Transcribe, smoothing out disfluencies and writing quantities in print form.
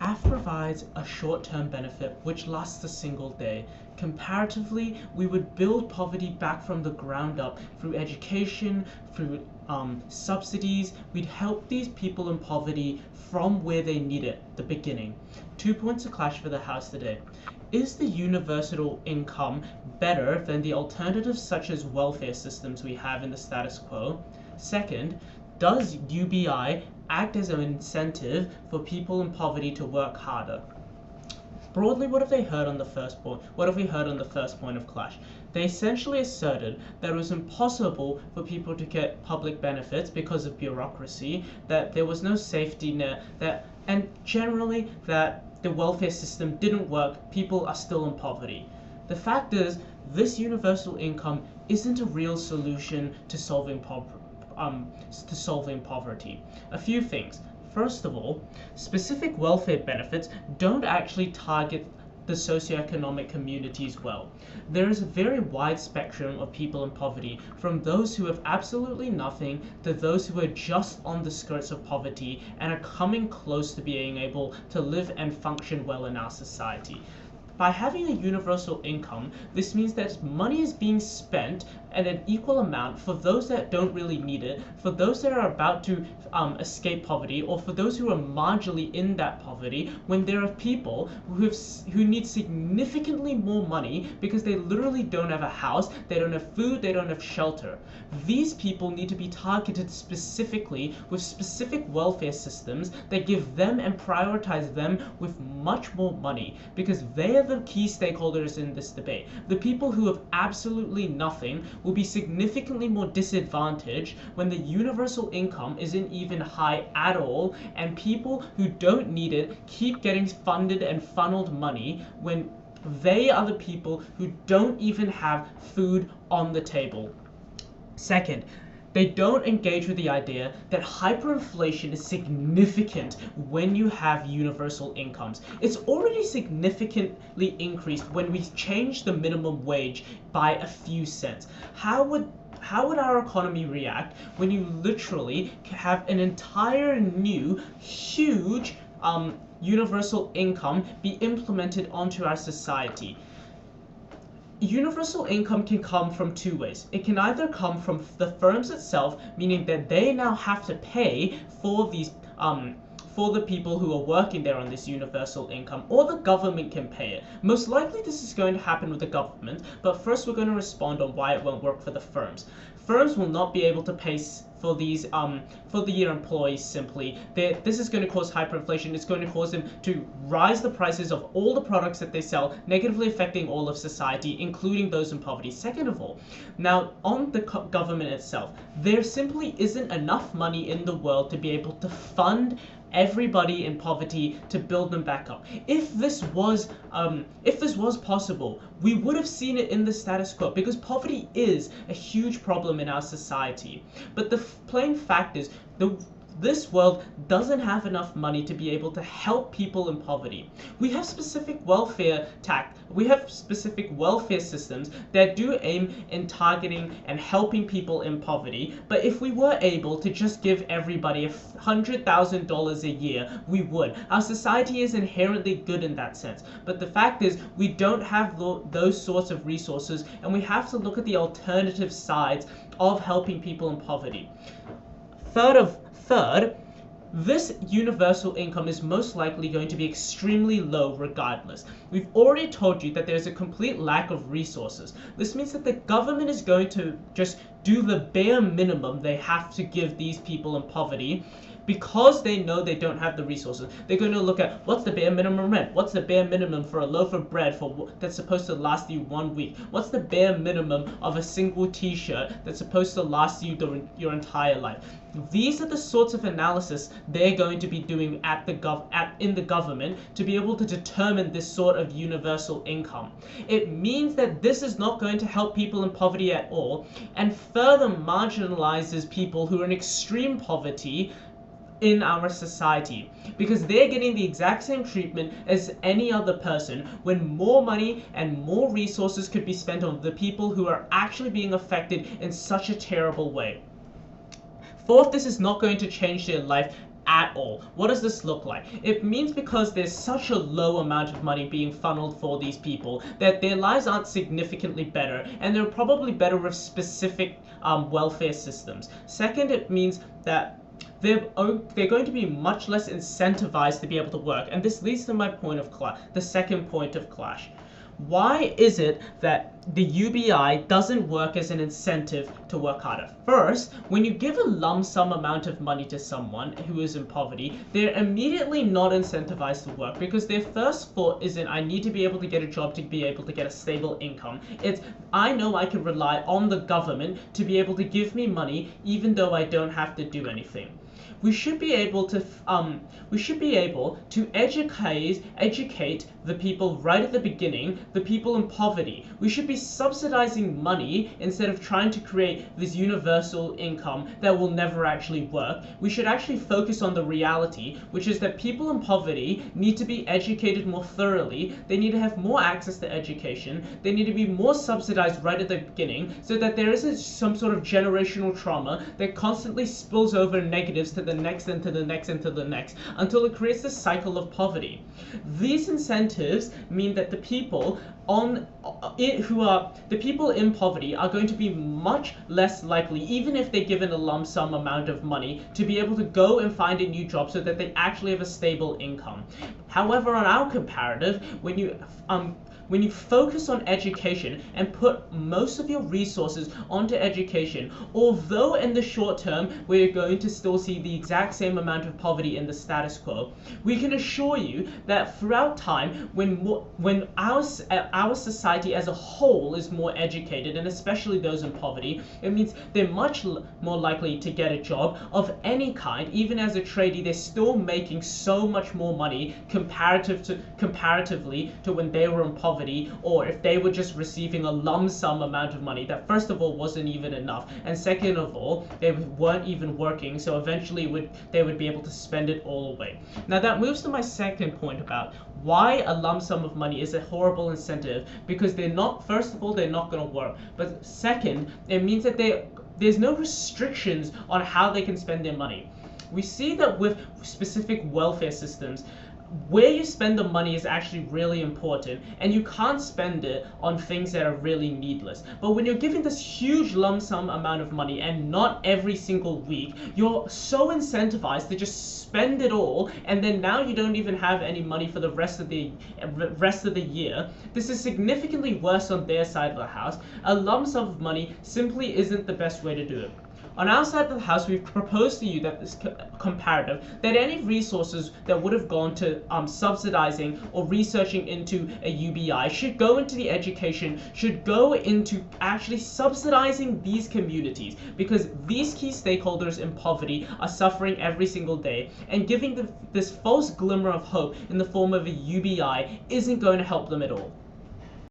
AF provides a short-term benefit which lasts a single day. Comparatively, we would build poverty back from the ground up through education, through subsidies. We'd help these people in poverty from where they need it, the beginning. 2 points to clash for the House today. Is the universal income better than the alternatives such as welfare systems we have in the status quo? Second, does UBI act as an incentive for people in poverty to work harder? Broadly, what have they heard on the first point? What have we heard on the first point of clash? They essentially asserted that it was impossible for people to get public benefits because of bureaucracy, that there was no safety net, and generally that the welfare system didn't work, people are still in poverty. The fact is, this universal income isn't a real solution to solving poverty. A few things. First of all, specific welfare benefits don't actually target the socioeconomic communities well. There is a very wide spectrum of people in poverty, from those who have absolutely nothing to those who are just on the skirts of poverty and are coming close to being able to live and function well in our society. By having a universal income, this means that money is being spent at an equal amount for those that don't really need it, for those that are about to escape poverty, or for those who are marginally in that poverty, when there are people who need significantly more money because they literally don't have a house, they don't have food, they don't have shelter. These people need to be targeted specifically with specific welfare systems that give them and prioritize them with much more money, because they are the key stakeholders in this debate. The people who have absolutely nothing will be significantly more disadvantaged when the universal income isn't even high at all, and people who don't need it keep getting funded and funneled money when they are the people who don't even have food on the table. Second, they don't engage with the idea that hyperinflation is significant when you have universal incomes. It's already significantly increased when we change the minimum wage by a few cents. How would our economy react when you literally have an entire new, huge universal income be implemented onto our society? Universal income can come from two ways. It can either come from the firms itself, meaning that they now have to pay for these for the people who are working there on this universal income, or the government can pay it. Most likely this is going to happen with the government, but first we're going to respond on why it won't work for the firms. Firms will not be able to pay for these for the employees simply. This is going to cause hyperinflation. It's going to cause them to rise the prices of all the products that they sell, negatively affecting all of society, including those in poverty. Second of all, now on the government itself, there simply isn't enough money in the world to be able to fund everybody in poverty to build them back up. If this was possible, we would have seen it in the status quo, because poverty is a huge problem in our society. But the plain fact is, this world doesn't have enough money to be able to help people in poverty. We have specific welfare systems that do aim in targeting and helping people in poverty, but if we were able to just give everybody $100,000 a year, we would. Our society is inherently good in that sense, but the fact is we don't have those sorts of resources, and we have to look at the alternative sides of helping people in poverty. Third, this universal income is most likely going to be extremely low regardless. We've already told you that there's a complete lack of resources. This means that the government is going to just do the bare minimum they have to give these people in poverty, because they know they don't have the resources. They're going to look at what's the bare minimum rent, what's the bare minimum for a loaf of bread that's supposed to last you 1 week, what's the bare minimum of a single t-shirt that's supposed to last you your entire life. These are the sorts of analysis they're going to be doing in the government to be able to determine this sort of universal income. It means that this is not going to help people in poverty at all, and further marginalizes people who are in extreme poverty in our society, because they're getting the exact same treatment as any other person, when more money and more resources could be spent on the people who are actually being affected in such a terrible way. Fourth, this is not going to change their life at all. What does this look like? It means because there's such a low amount of money being funneled for these people that their lives aren't significantly better, and they're probably better with specific welfare systems. Second, it means that they're going to be much less incentivized to be able to work, and this leads to my point of the second point of clash. Why is it that the UBI doesn't work as an incentive to work harder? First, when you give a lump sum amount of money to someone who is in poverty, they're immediately not incentivized to work because their first thought isn't, I need to be able to get a job to be able to get a stable income. It's, I know I can rely on the government to be able to give me money even though I don't have to do anything. We should be able to educate the people right at the beginning, the people in poverty. We should be subsidizing money instead of trying to create this universal income that will never actually work. We should actually focus on the reality, which is that people in poverty need to be educated more thoroughly. They need to have more access to education. They need to be more subsidized right at the beginning so that there isn't some sort of generational trauma that constantly spills over negatives to the next and to the next and to the next until it creates this cycle of poverty. These incentives mean that the people the people in poverty are going to be much less likely, even if they're given a lump sum amount of money, to be able to go and find a new job so that they actually have a stable income. However, on our comparative, when you focus on education and put most of your resources onto education, although in the short term we're going to still see the exact same amount of poverty in the status quo, we can assure you that throughout time, when our society as a whole is more educated, and especially those in poverty, it means they're much more likely to get a job of any kind. Even as a tradie, they're still making so much more money comparatively to when they were in poverty, or if they were just receiving a lump sum amount of money that first of all wasn't even enough, and second of all they weren't even working, so eventually they would be able to spend it all away. Now that moves to my second point about why a lump sum of money is a horrible incentive, because first of all they're not going to work, but second, it means that there's no restrictions on how they can spend their money. We see that with specific welfare systems, where you spend the money is actually really important, and you can't spend it on things that are really needless. But when you're given this huge lump sum amount of money, and not every single week, you're so incentivized to just spend it all, and then now you don't even have any money for the rest of the year. This is significantly worse on their side of the house. A lump sum of money simply isn't the best way to do it. On our side of the house, we've proposed to you that this comparative, that any resources that would have gone to subsidizing or researching into a UBI should go into the education, should go into actually subsidizing these communities, because these key stakeholders in poverty are suffering every single day, and giving this false glimmer of hope in the form of a UBI isn't going to help them at all.